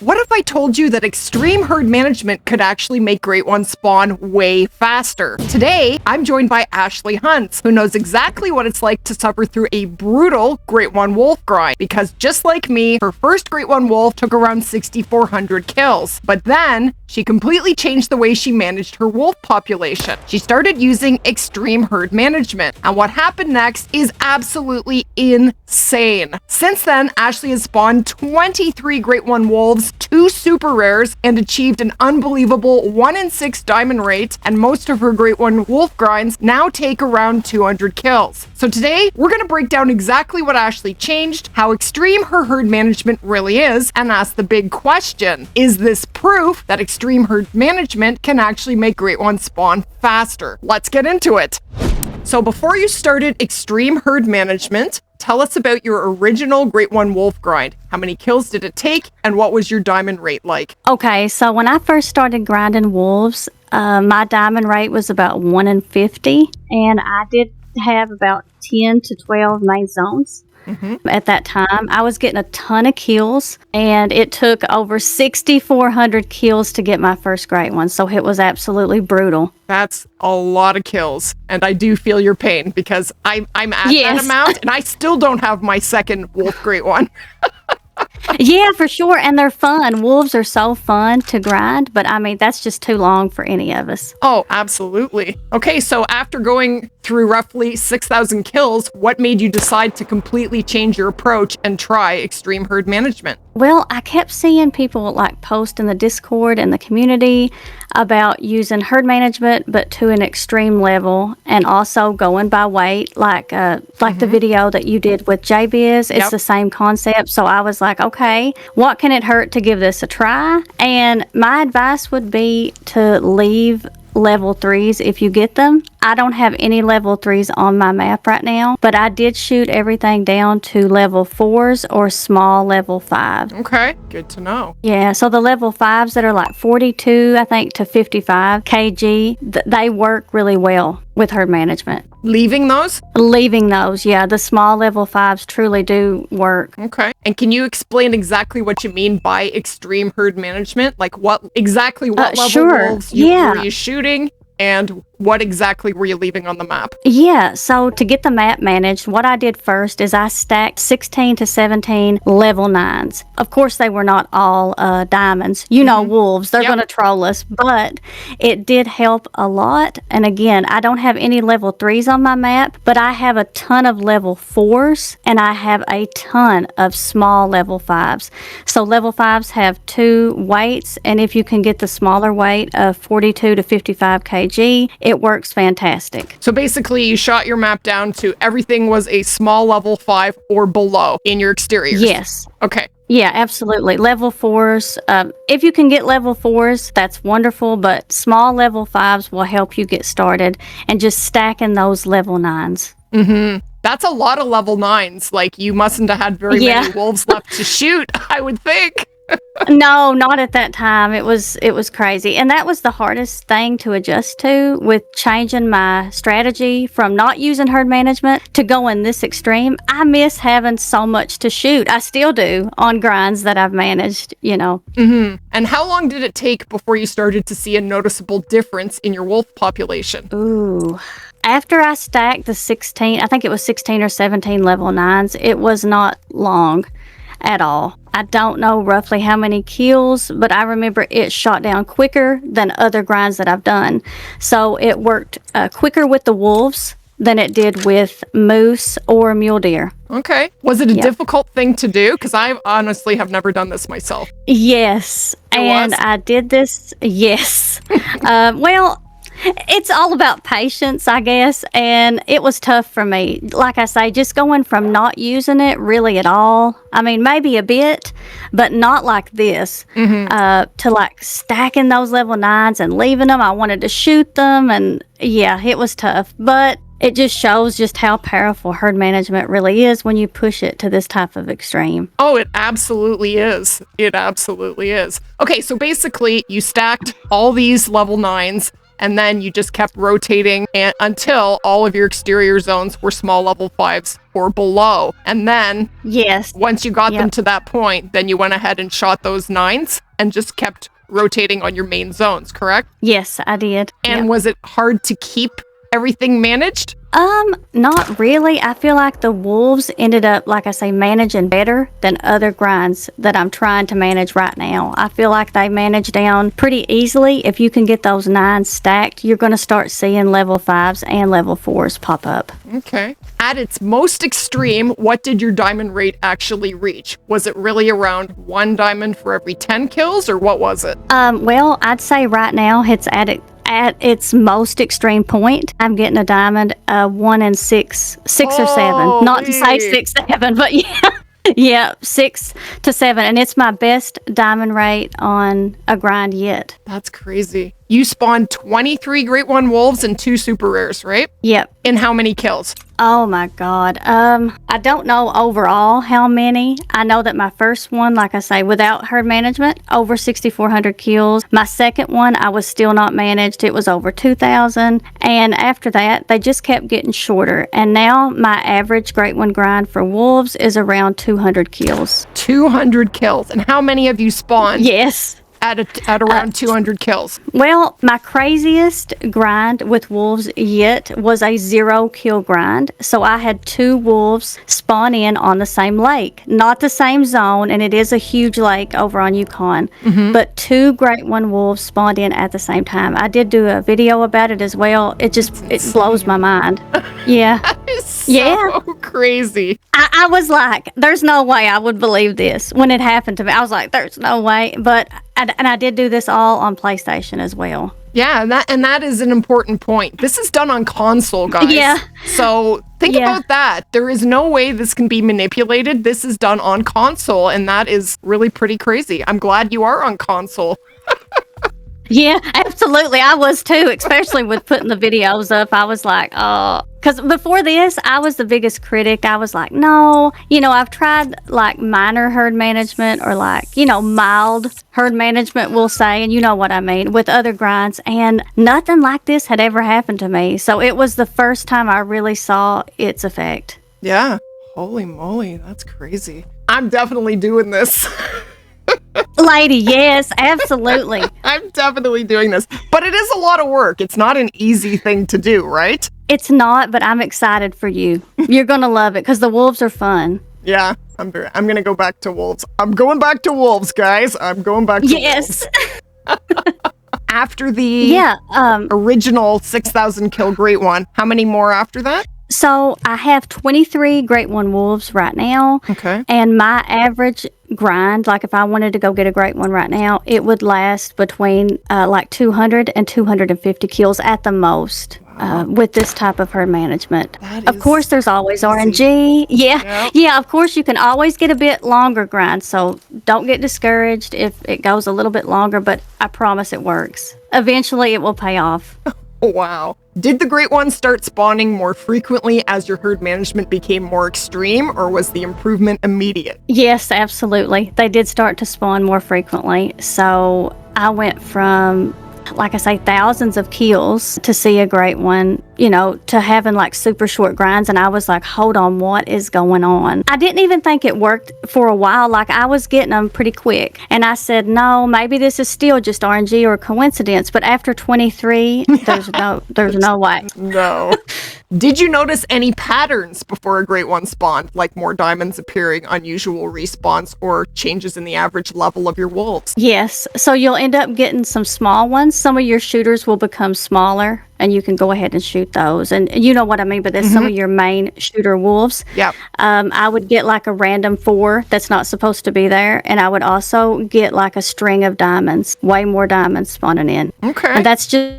What if I told you that extreme herd management could actually make great ones spawn way faster? Today, I'm joined by Ashley Hunt, who knows exactly what it's like to suffer through a brutal Great One Wolf grind, because just like me, her first Great One Wolf took around 6,400 kills. But then, she completely changed the way she managed her wolf population. She started using extreme herd management, and what happened next is absolutely insane. Since then, Ashley has spawned 23 Great One Wolves, 2 super rares, and achieved an unbelievable 1 in 6 diamond rate, and most of her Great One Wolf grinds now take around 200 kills. So today, we're going to break down exactly what Ashley changed, how extreme her herd management really is, and ask the big question: is this proof that extreme herd management can actually make Great Ones spawn faster? Let's get into it. So before you started extreme herd management, tell us about your original Great One Wolf grind. How many kills did it take, and what was your diamond rate like? Okay, so when I first started grinding wolves, my diamond rate was about 1 in 50, and I did have about 10 to 12 main zones. At that time, I was getting a ton of kills, and it took over 6,400 kills to get my first great one. So it was absolutely brutal. That's a lot of kills, and I do feel your pain because I'm at that amount, and I still don't have my second wolf great one. Yeah, for sure. And they're fun. Wolves are so fun to grind, but I mean, that's just too long for any of us. Oh, absolutely. Okay, so after going through roughly 6,000 kills, what made you decide to completely change your approach and try extreme herd management? Well, I kept seeing people like post in the Discord and the community about using herd management, but to an extreme level, and also going by weight, like the video that you did with JBiz. It's the same concept. So I was like, okay, what can it hurt to give this a try? And my advice would be to leave level 3s if you get them. I don't have any level 3s on my map right now, but I did shoot everything down to level 4s or small level 5. Okay, good to know. Yeah, so the level 5s that are like 42, I think, to 55 kg, they work really well with herd management. Leaving those? Leaving those, yeah. The small level 5s truly do work. Okay. And can you explain exactly what you mean by extreme herd management? Like what level wolves were you shooting? And what exactly were you leaving on the map? Yeah, so to get the map managed, what I did first is I stacked 16 to 17 level 9s. Of course, they were not all diamonds. You know, wolves, they're going to troll us, but it did help a lot. And again, I don't have any level 3s on my map, but I have a ton of level 4s, and I have a ton of small level 5s. So level 5s have 2 weights, and if you can get the smaller weight of 42 to 55 kg, it works fantastic. So basically, you shot your map down to everything was a small level 5 or below in your exteriors. Yes. Okay. Yeah, absolutely. Level 4s, if you can get level 4s, that's wonderful, but small level 5s will help you get started, and just stacking those level 9s. That's a lot of level 9s. Like, you mustn't have had very many wolves left to shoot, I would think. No, not at that time. It was crazy. And that was the hardest thing to adjust to, with changing my strategy from not using herd management to going this extreme. I miss having so much to shoot. I still do on grinds that I've managed, you know. And how long did it take before you started to see a noticeable difference in your wolf population? Ooh. After I stacked the 16, I think it was 16 or 17 level 9s, it was not long at all. I don't know roughly how many kills, but I remember it shot down quicker than other grinds that I've done. So it worked quicker with the wolves than it did with moose or mule deer. Okay. Was it a difficult thing to do? Because I honestly have never done this myself. Yes. I did this. Yes. Well, it's all about patience, I guess, and it was tough for me. Like I say, just going from not using it really at all, I mean, maybe a bit, but not like this, to like stacking those level 9s and leaving them. I wanted to shoot them, and yeah, it was tough, but it just shows just how powerful herd management really is when you push it to this type of extreme. Oh, it absolutely is. It absolutely is. Okay, so basically, you stacked all these level 9s, and then you just kept rotating until all of your exterior zones were small level 5s or below. And then Yes. once you got them to that point, then you went ahead and shot those 9s and just kept rotating on your main zones, correct? Yes, I did. And Yep. was it hard to keep everything managed? Not really. I feel like the wolves ended up, like I say, managing better than other grinds that I'm trying to manage right now. I feel like they manage down pretty easily. If you can get those 9s stacked, you're going to start seeing level 5s and level 4s pop up. Okay. At its most extreme, what did your diamond rate actually reach? Was it really around 1 diamond for every 10 kills, or what was it? Well, I'd say right now it's at its most extreme point. I'm getting a diamond 1 in 6 or 7. Not to say Holy. 6, 7, but yeah. Yeah, 6 to 7, and it's my best diamond rate on a grind yet. That's crazy. You spawned 23 Great One Wolves and 2 super rares, right? Yep. In how many kills? Oh my God. I don't know overall how many. I know that my first one, like I say, without herd management, over 6,400 kills. My second one, I was still not managed. It was over 2,000. And after that, they just kept getting shorter. And now my average Great One grind for wolves is around 200 kills. 200 kills. And how many of you spawned Yes. at around 200 kills? Well, my craziest grind with wolves yet was a 0 kill grind. So I had 2 wolves spawn in on the same lake, not the same zone, and it is a huge lake over on Yukon, but 2 Great One wolves spawned in at the same time. I did do a video about it as well. It blows my mind. Yeah. That is so Yeah. crazy. I was like, there's no way I would believe this when it happened to me. I was like, there's no way. But I did do this all on PlayStation as well. Yeah, and that is an important point. This is done on console, guys. Yeah. So think Yeah. about that. There is no way this can be manipulated. This is done on console, and that is really pretty crazy. I'm glad you are on console. Yeah, absolutely. I was too, especially with putting the videos up. I was like, oh, because before this, I was the biggest critic. I was like, no, I've tried like minor herd management or like, mild herd management, we'll say, and you know what I mean, with other grinds, and nothing like this had ever happened to me. So it was the first time I really saw its effect. Yeah. Holy moly, that's crazy. I'm definitely doing this. Lady, yes, absolutely. I'm definitely doing this. But it is a lot of work. It's not an easy thing to do, right? It's not, but I'm excited for you. You're going to love it because the wolves are fun. Yeah, I'm going to go back to wolves. I'm going back to wolves, guys. I'm going back to Yes. wolves. After the original 6,000 kill Great One, how many more after that? So I have 23 Great One wolves right now. Okay. And my average grind, like if I wanted to go get a Great One right now, it would last between like 200 and 250 kills at the most. With this type of herd management. Of course, there's always RNG. Yeah, of course, you can always get a bit longer grind, so don't get discouraged if it goes a little bit longer, but I promise it works. Eventually, it will pay off. Wow. Did the Great Ones start spawning more frequently as your herd management became more extreme, or was the improvement immediate? Yes, absolutely. They did start to spawn more frequently, so I went from, like I say, thousands of kills to see a Great One, to having like super short grinds. And I was like, hold on, what is going on? I didn't even think it worked for a while. Like I was getting them pretty quick. And I said, no, maybe this is still just RNG or coincidence. But after 23, there's no way. No. Did you notice any patterns before a Great One spawned, like more diamonds appearing, unusual respawns, or changes in the average level of your wolves? Yes. So you'll end up getting some small ones. Some of your shooters will become smaller, and you can go ahead and shoot those. And you know what I mean by this, some of your main shooter wolves. Yep. I would get like a random 4 that's not supposed to be there, and I would also get like a string of diamonds, way more diamonds spawning in. Okay. And that's just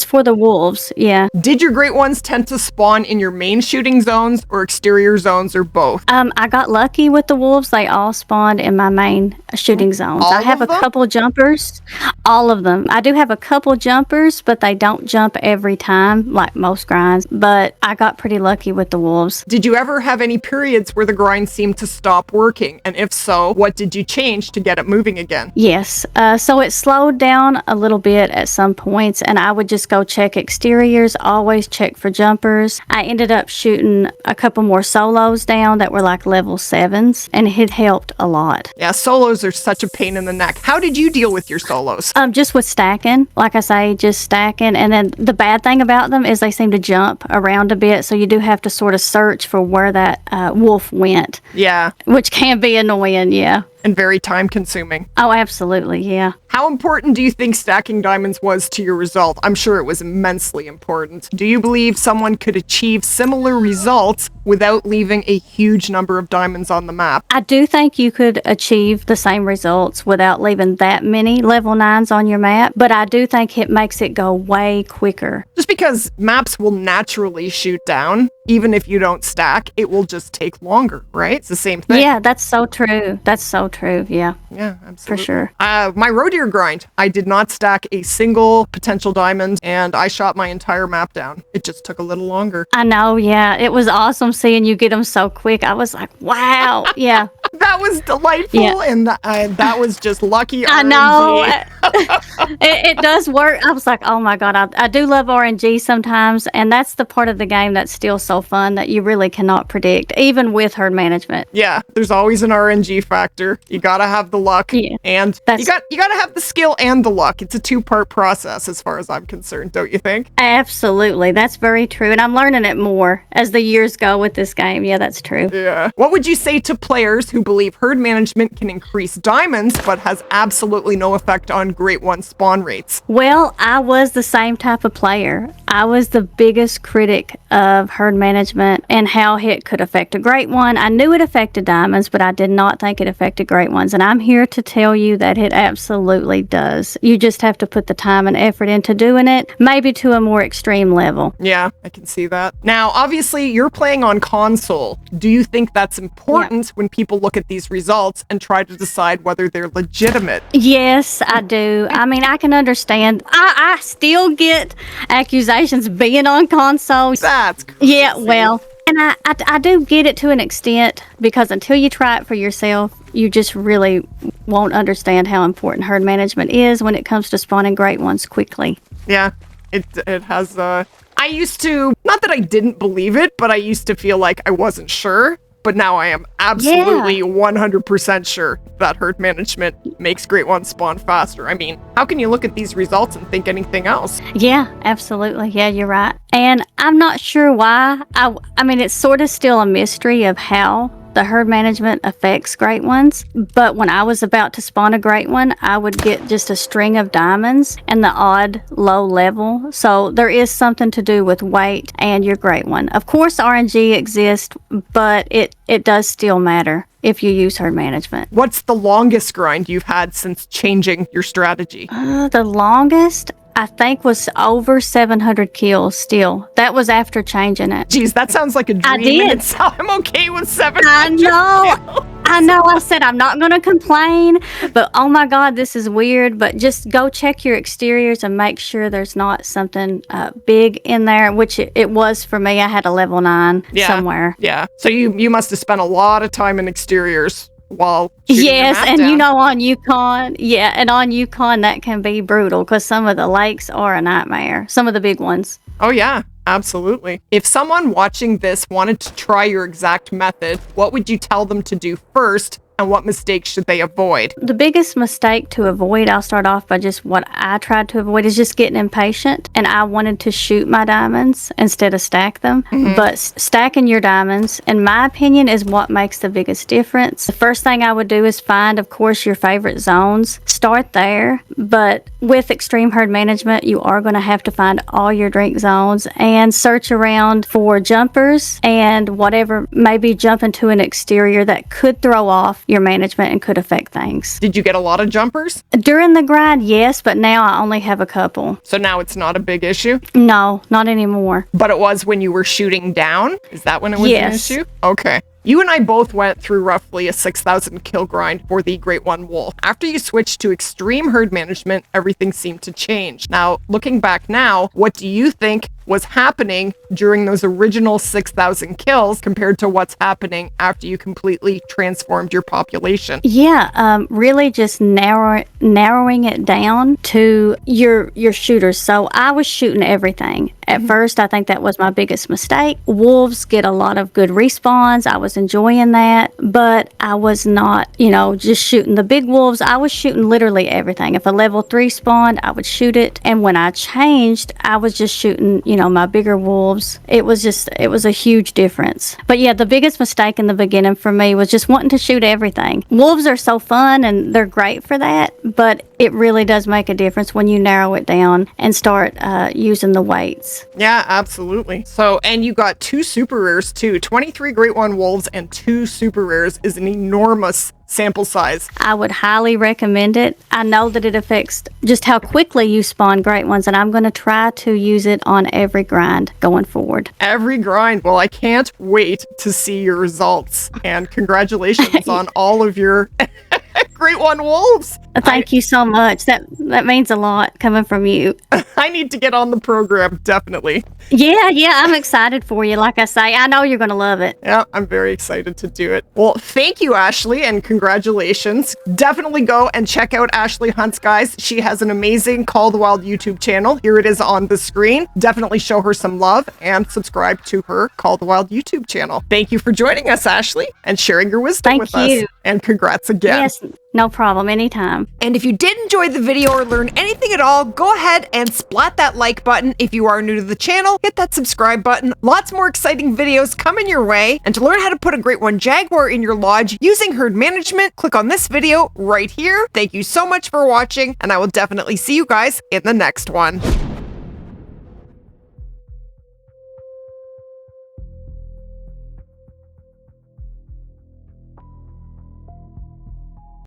for the wolves, yeah. Did your Great Ones tend to spawn in your main shooting zones or exterior zones, or both? I got lucky with the wolves. They all spawned in my main shooting zones. All I have a of them? couple jumpers. All of them. I do have a couple jumpers, but they don't jump every time like most grinds. But I got pretty lucky with the wolves. Did you ever have any periods where the grind seemed to stop working? And if so, what did you change to get it moving again? Yes. So it slowed down a little bit at some points, and I would just just go check exteriors, always check for jumpers. I ended up shooting a couple more solos down that were like level 7s, and it helped a lot. Yeah, solos are such a pain in the neck. How did you deal with your solos? Just with stacking, like I say, just stacking. And then the bad thing about them is they seem to jump around a bit, so you do have to sort of search for where that wolf went. Yeah. Which can be annoying, yeah. And very time consuming. Oh, absolutely, yeah. How important do you think stacking diamonds was to your result? I'm sure it was immensely important. Do you believe someone could achieve similar results without leaving a huge number of diamonds on the map? I do think you could achieve the same results without leaving that many level 9s on your map, but I do think it makes it go way quicker. Just because maps will naturally shoot down, even if you don't stack, it will just take longer, right? It's the same thing. Yeah, that's so true. That's so true, yeah. Yeah, absolutely. For sure. My roe deer grind, I did not stack a single potential diamond, and I shot my entire map down. It just took a little longer. I know, yeah. It was awesome seeing you get them so quick. I was like, wow, yeah. That was delightful, Yeah. and that was just lucky RNG. I know. It does work. I was like, oh my God, I do love RNG sometimes, and that's the part of the game that's still so fun that you really cannot predict, even with herd management. Yeah, there's always an RNG factor. You gotta have the luck, and you gotta have the skill and the luck. It's a two-part process as far as I'm concerned, don't you think? Absolutely. That's very true, and I'm learning it more as the years go with this game. Yeah, that's true. Yeah. What would you say to players who believe herd management can increase diamonds but has absolutely no effect on Great One spawn rates? Well, I was the same type of player. I was the biggest critic of herd management and how it could affect a Great One. I knew it affected diamonds, but I did not think it affected Great Ones. And I'm here to tell you that it absolutely does. You just have to put the time and effort into doing it, maybe to a more extreme level. Yeah, I can see that. Now, obviously, you're playing on console. Do you think that's important when people look at these results and try to decide whether they're legitimate? Yes, I do. I mean, I can understand. I still get accusations being on console. That's crazy. Yeah, well, and I do get it to an extent, because until you try it for yourself, you just really won't understand how important herd management is when it comes to spawning Great Ones quickly. Yeah, it has, I used to, not that I didn't believe it, but I used to feel like I wasn't sure. But now I am absolutely 100% sure that herd management makes Great Ones spawn faster. I mean, how can you look at these results and think anything else? Yeah, absolutely. Yeah, you're right. And I'm not sure why. I mean, it's sort of still a mystery of how the herd management affects Great Ones. But when I was about to spawn a Great One, I would get just a string of diamonds and the odd low level. So there is something to do with weight and your Great One. Of course, RNG exists, but it does still matter if you use herd management. What's the longest grind you've had since changing your strategy? The longest, I think, was over 700 kills still. That was after changing it. Geez, that sounds like a dream. I did. In itself. I'm okay with 700 I know. kills. I know. I said I'm not going to complain, but oh my God, this is weird. But just go check your exteriors and make sure there's not something big in there, which it was for me. I had a level 9 somewhere. Yeah. So you must have spent a lot of time in exteriors while shooting your map and down. you know, on Yukon, and on Yukon that can be brutal because some of the lakes are a nightmare. Some of the big ones. Oh yeah, absolutely. If someone watching this wanted to try your exact method, what would you tell them to do first, and what mistakes should they avoid? The biggest mistake to avoid, I'll start off by just what I tried to avoid, is just getting impatient. And I wanted to shoot my diamonds instead of stack them. But stacking your diamonds, in my opinion, is what makes the biggest difference. The first thing I would do is find, of course, your favorite zones. Start there. But with extreme herd management, you are going to have to find all your drink zones and search around for jumpers and whatever, maybe jump into an exterior that could throw off your management and could affect things. Did you get a lot of jumpers? During the grind, yes, but now I only have a couple. So now it's not a big issue? No, not anymore. But it was when you were shooting down? Is that when it was Yes. an issue? Okay. You and I both went through roughly a 6,000 kill grind for the Great One Wolf. After you switched to extreme herd management, everything seemed to change. Now, looking back now, what do you think was happening during those original 6,000 kills compared to what's happening after you completely transformed your population? Yeah, really just narrowing it down to your shooters. So I was shooting everything. At first, I think that was my biggest mistake. Wolves get a lot of good respawns. I was enjoying that, but I was not, just shooting the big wolves. I was shooting literally everything. If a level 3 spawned, I would shoot it. And when I changed, I was just shooting, my bigger wolves. It was a huge difference. But yeah, the biggest mistake in the beginning for me was just wanting to shoot everything. Wolves are so fun and they're great for that, but it really does make a difference when you narrow it down and start using the weights. Yeah, absolutely. So, and you got 2 super rares too. 23 Great One Wolves and 2 super rares is an enormous sample size. I would highly recommend it. I know that it affects just how quickly you spawn great ones, and I'm going to try to use it on every grind going forward. Every grind. Well, I can't wait to see your results. And congratulations on all of your Great One Wolves. Thank you so much. That means a lot coming from you. I need to get on the program, definitely. Yeah, I'm excited for you. Like I say, I know you're going to love it. Yeah, I'm very excited to do it. Well, thank you, Ashley, and congratulations. Definitely go and check out Ashley Hunt's, guys. She has an amazing Call the Wild YouTube channel. Here it is on the screen. Definitely show her some love and subscribe to her Call the Wild YouTube channel. Thank you for joining us, Ashley, and sharing your wisdom with us. And congrats again. Yes, no problem. Anytime. And if you did enjoy the video or learn anything at all, go ahead and splat that like button. If you are new to the channel, hit that subscribe button. Lots more exciting videos coming your way. And to learn how to put a Great One Jaguar in your lodge using herd management, click on this video right here. Thank you so much for watching, and I will definitely see you guys in the next one.